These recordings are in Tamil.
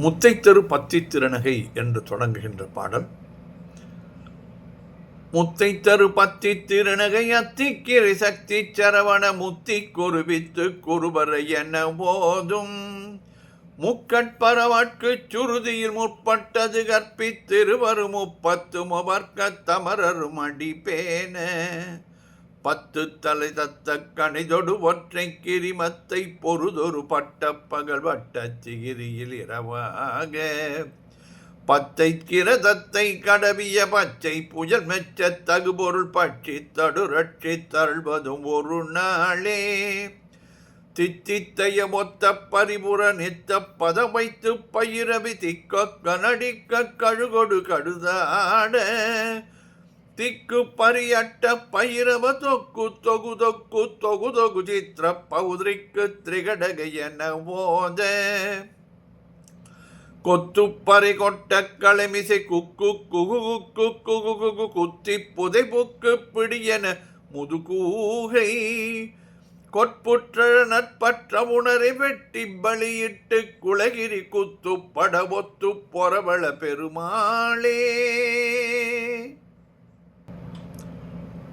முத்தைத்தரு பத்தி திருநகை என்று தொடங்குகின்ற பாடல். முத்தைத்தரு பத்தி திருநகை அத்திக்கிரை சக்தி சரவண முத்தி குருவித்து குருபரை என போதும் முக்கட்பரவாட்கு சுருதியில் முற்பட்டது கற்பித்திருவரு முப்பத்து முவர்க்க தமரரும் அடிப்பேன பத்து தலை தத்த கணிதொடு ஒற்றை கிரிமத்தை பொருதொரு பட்ட பகல் வட்ட சிகிரியில் இரவாக பத்தை கிரதத்தை கடவிய பச்சை புயல் மெச்ச தகுபொருள் பட்சி தடுரட்சி தருள்வதும் ஒரு நாளே தித்தித்தைய மொத்த பரிபுற நித்த பதம் வைத்து பயிரவி திக்க கனடிக்க கழுகொடு கடுதாட திக்கு பரியட்ட பயிரவ தொக்கு தொகு தொக்கு தொகு தொகு சித்திர பௌதிரிக்கு திரிகடகை என போத கொத்து பறி கொட்ட களமிசை குக்கு குகு குக்கு குகு குகு குத்தி புதை புக்கு பிடியன முதுகூகை கொட்புற்ற நட்பற்ற உணரை வெட்டி பலியிட்டு குலகிரி குத்து படவொத்து பொறவள பெருமாளே.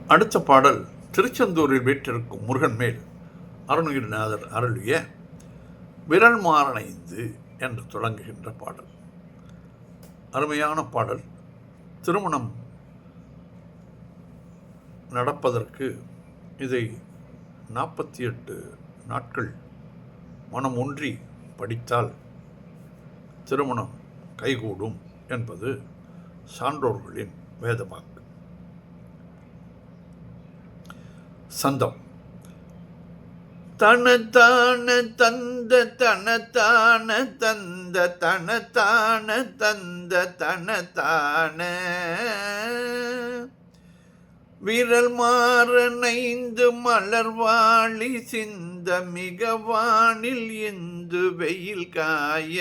அடுத்த பாடல் திருச்செந்தூரில் வீற்றிருக்கும் முருகன் மேல் அருணகிரிநாதர் அருளிய விரல் மாறனைந்து என்று தொடங்குகின்ற பாடல். அருமையான பாடல். திருமணம் நடப்பதற்கு இதை 48 நாட்கள் மனம் ஒன்றி படித்தால் திருமணம் கைகூடும் என்பது சான்றோர்களின் வேதவாக்கு. சந்தம். தனத்தான தந்த தனத்தான தந்த தனத்தான தந்த தனத்தான விரல் மாறனைந்து மலர்வாளி சிந்த மிகவானில் இந்து வெயில் காய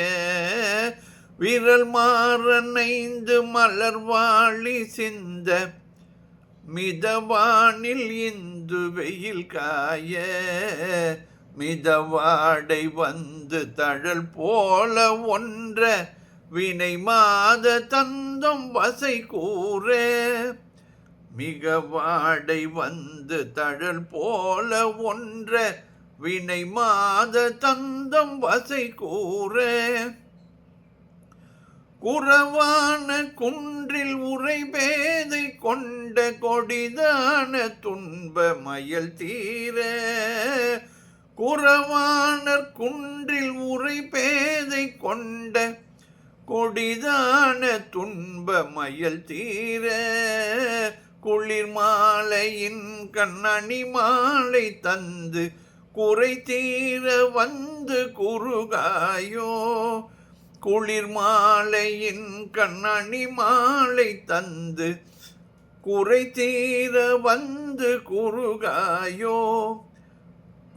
விரல் மாறனைந்து மலர்வாளி சிந்த மிதவானில் இந்து வெயில் காய மிதவாடை வந்து தழல் போல ஒன்ற வினை மாத தந்தம் வசை கூற மிக வாடை வந்து தழல் போல ஒன்ற வினை மாத தந்தம் வசை கூற குறவான குன்றில் உரை பேதை கொண்ட கொடிதான துன்ப மயல் தீர குறவானர் குன்றில் உரை பேதை கொண்ட கொடிதான துன்ப மயல் தீர குளிர் மாலையின் கண்ணணி மாலை தந்து குறை தீர வந்து குறுகாயோ குளிர் மாலையின் கண்ணணி மாலை தந்து குறை தீர வந்து குறுகாயோ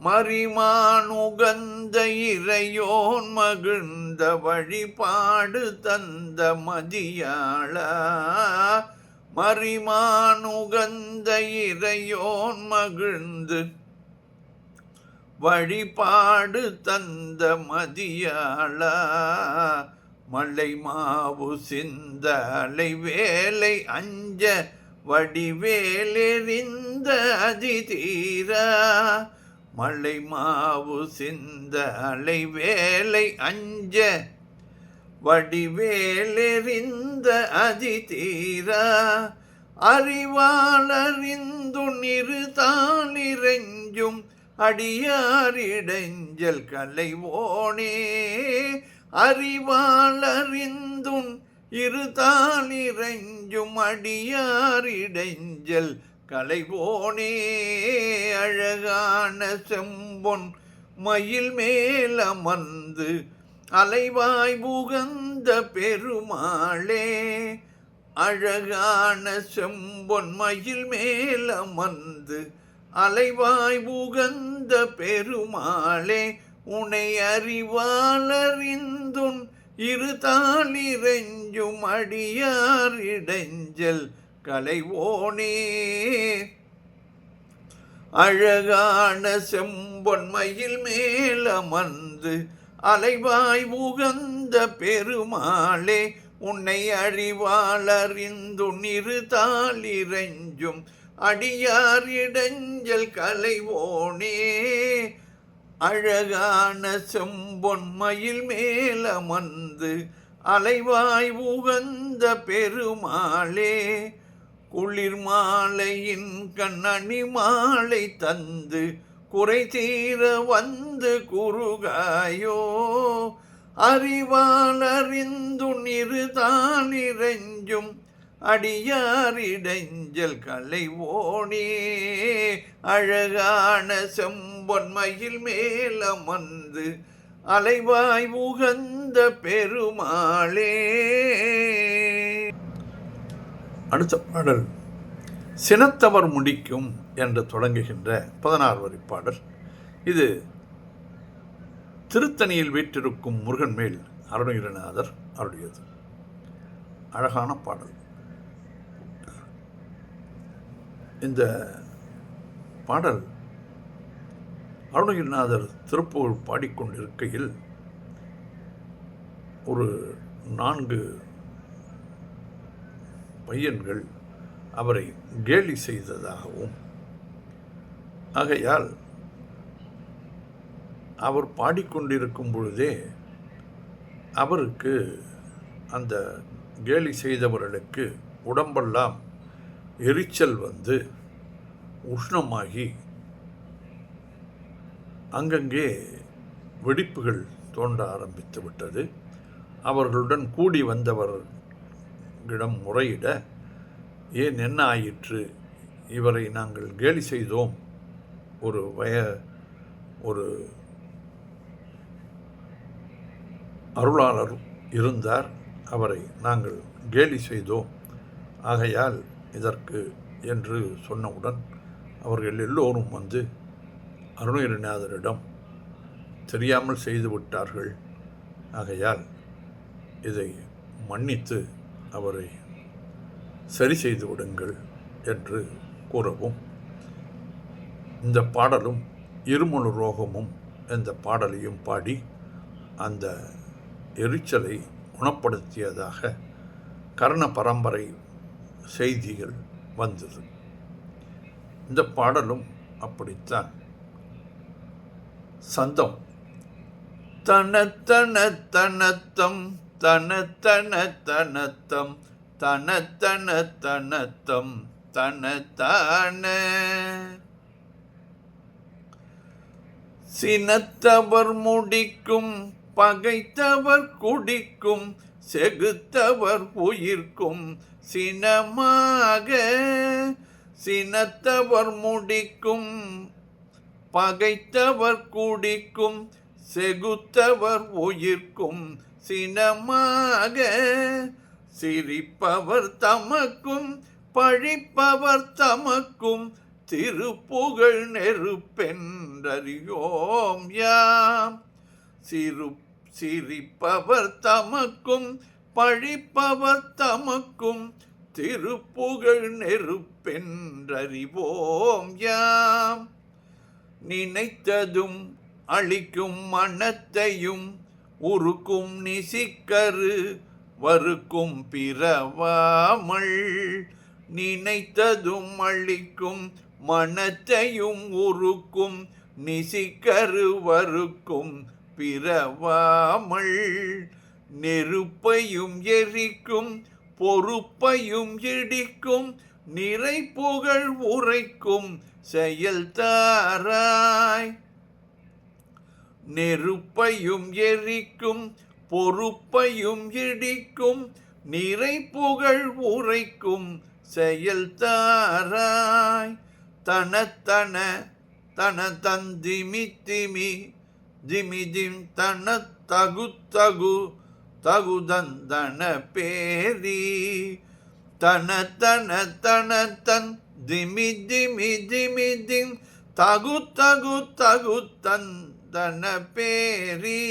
மரிமானுகந்த இறையோன் மகிழ்ந்த வழிபாடு தந்த மதியாளா மரிமானுகந்த இறையோன் மகிழ்ந்து வழிபாடு தந்த மதியாளா மலை மாவு சிந்த அலை வேலை அஞ்ச வடிவேலெறிந்த அதிதீரா மலை மாவு சிந்த அலை வேலை அஞ்ச வடிவேலெறிந்த அதிதீரா அறிவாளறிந்து நிறுதான் இறைஞ்சும் அடியாரிடஞ்சல் கலைவோனே அறிவாளறிந்துன் இருதான் இறைஞ்சும் அடியாரிடஞ்சல் கலைவோனே அழகான செம்பொன் மயில் மேலமர்ந்து அலைவாய் புகந்த பெருமாளே அழகான செம்பொன் மயில் மேலமர்ந்து அலைவாய் புகந்த பெருமாளே உனை அறிவாளறிந்துன் இருதால் இறைஞ்சும் அடியாரிடஞ்சல் கலைவோனே அழகான செம்பொன்மையில் மேலமர்ந்து அலைவாய் உகந்த பெருமாளே உன்னை அறிவாளறிந்துன்னிரு தாளிரஞ்சும் அடியார் இடைஞ்சல் கலைவோனே அழகான செம்பொன்மயில் மேலமர்ந்து அலைவாய் உகந்த பெருமாளே குளிர் மாலையின் கண்ணணி மாலை தந்து குறை தீர வந்து குறுகாயோ அறிவாளறிந்துன்னிரு தாளிரஞ்சும் அடியாரிடைஞ்சல் கலைவோனே அழகான செம்பொன்மயில் மேலமர்ந்து அலைவாய் உகந்த பெருமாளே. அடுத்த பாடல் சினத்தவர் முடிக்கும் என்று தொடங்குகின்ற 16 வரி பாடல். இது திருத்தணியில் வீற்றிருக்கும் முருகன் மேல் அருணகிரிநாதர் அருளியது. அழகான பாடல். இந்த பாடல் அருணகிரிநாதர் திருப்புகழ் பாடிக்கொண்டிருக்கையில் ஒரு 4 பையன்கள் அவரை கேலி செய்ததாகவும், ஆகையால் அவர் பாடிக்கொண்டிருக்கும் பொழுதே அவருக்கு அந்த கேலி செய்தவர்களுக்கு உடம்பெல்லாம் எரிச்சல் வந்து உஷ்ணமாகி அங்கங்கே வெடிப்புகள் தோன்ற ஆரம்பித்து விட்டது. அவர்களுடன் கூடி வந்தவர்களிடம் முறையிட, ஏன் என்ன ஆயிற்று, இவரை நாங்கள் கேலி செய்தோம், ஒரு அருளாளர் இருந்தார், அவரை நாங்கள் கேலி செய்தோம், ஆகையால் இதற்கு என்று சொன்னவுடன் அவர்கள் எல்லோரும் வந்து அருணகிரிநாதரிடம் தெரியாமல் செய்து விட்டார்கள், ஆகையால் இதை மன்னித்து அவரை சரி செய்து விடுங்கள் என்று கூறவும், இந்த பாடலும் இருமுழு ரோகமும் இந்த பாடலையும் பாடி அந்த எரிச்சலை குணப்படுத்தியதாக கர்ண பரம்பரை செய்திகள் வந்தது. இந்த பாடலும் அப்படித்தான். சந்தம் தனத்தன தனத்தம் தனத்தன தனத்தம் தனத்தன தனத்தம் தனத்தான சினத்தவர் முடிக்கும் பகைத்தவர் குடிக்கும் செகுத்தவர் உயிர்க்கும் சினமாக சினத்தவர் முடிக்கும் பகைத்தவர் குடிக்கும் செகுத்தவர் உயிர்க்கும் சினமாக சிரிப்பவர் தமக்கும் பழிப்பவர் தமக்கும் திருப்புகழ் நெருப்பென்றறியோம் யாம். சிரிப்பவர் தமக்கும் பழிப்பவர் தமக்கும் திருப்புகழ் நெருப்பென்றறிவோம் யாம். நினைத்ததும் அளிக்கும் மனத்தையும் உருக்கும் நிசிக்கரு வறுக்கும் பிறவாமல். நினைத்ததும் அளிக்கும் மனத்தையும் உருக்கும் நிசிக்கரு வறுக்கும் பிறவாமல். நெருப்பையும் எரிக்கும் பொறுப்பையும் இடிக்கும் நிறை புகழ் உரைக்கும் செயல் தாராய். நெருப்பையும் எரிக்கும் பொறுப்பையும் இடிக்கும் நிறை புகழ் உரைக்கும் செயல் தாராய். தனத்தன தன தந்திமி திமி திமி திம் தன தகு தகு தகுதந்தன பேரி. தன தன தன தன் திமி திமி திமி திம் தகு தகு தகு தந்தன பேரி.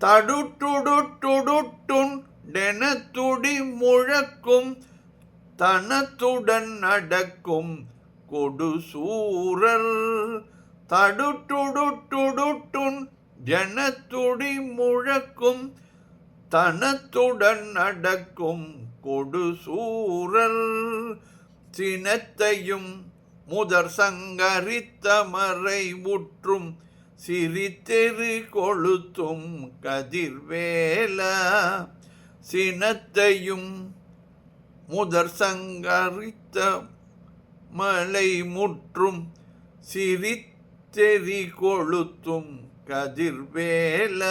தடுட்டுடுட்டுடுட்டுன் டெனத்துடி முழக்கும் தனத்துடன் நடக்கும் கொடு சூரர். தடுட்டுடுட்டுடுட்டுன் ஜனத்துடி முழக்கும் தனத்துடன் நடக்கும் கொடு சூரர் சினத்தையும் முதற் சங்கரித்த மறை முற்றும் சிரித்தெறி கொளுத்தும் கதிர்வேல சினத்தையும் முதற் சங்கரித்த மலை முற்றும் சிரித்தெறி கொளுத்தும் கதிர்வேல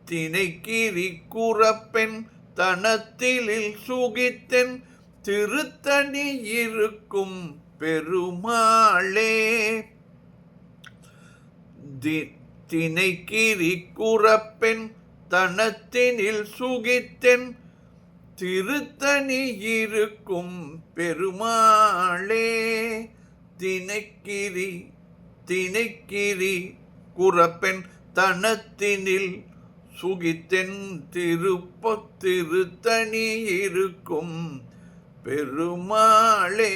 தினைக்கிரி குறப்பெண் தனத்திலில் சுகித்தென் திருத்தணி இருக்கும் பெருமாளே. தினைக்கிரி குறப்பெண் தனத்தினில் சுகித்தென் திருத்தணி இருக்கும் பெருமாளே. தினைக்கிரி குறப்பெண் தனத்தினில் சுகித்தென் திருத்தணி இருக்கும் பெருமாளே.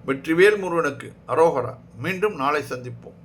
வெற்றிவேல் முருகனுக்கு அரோகரா. மீண்டும் நாளை சந்திப்போம்.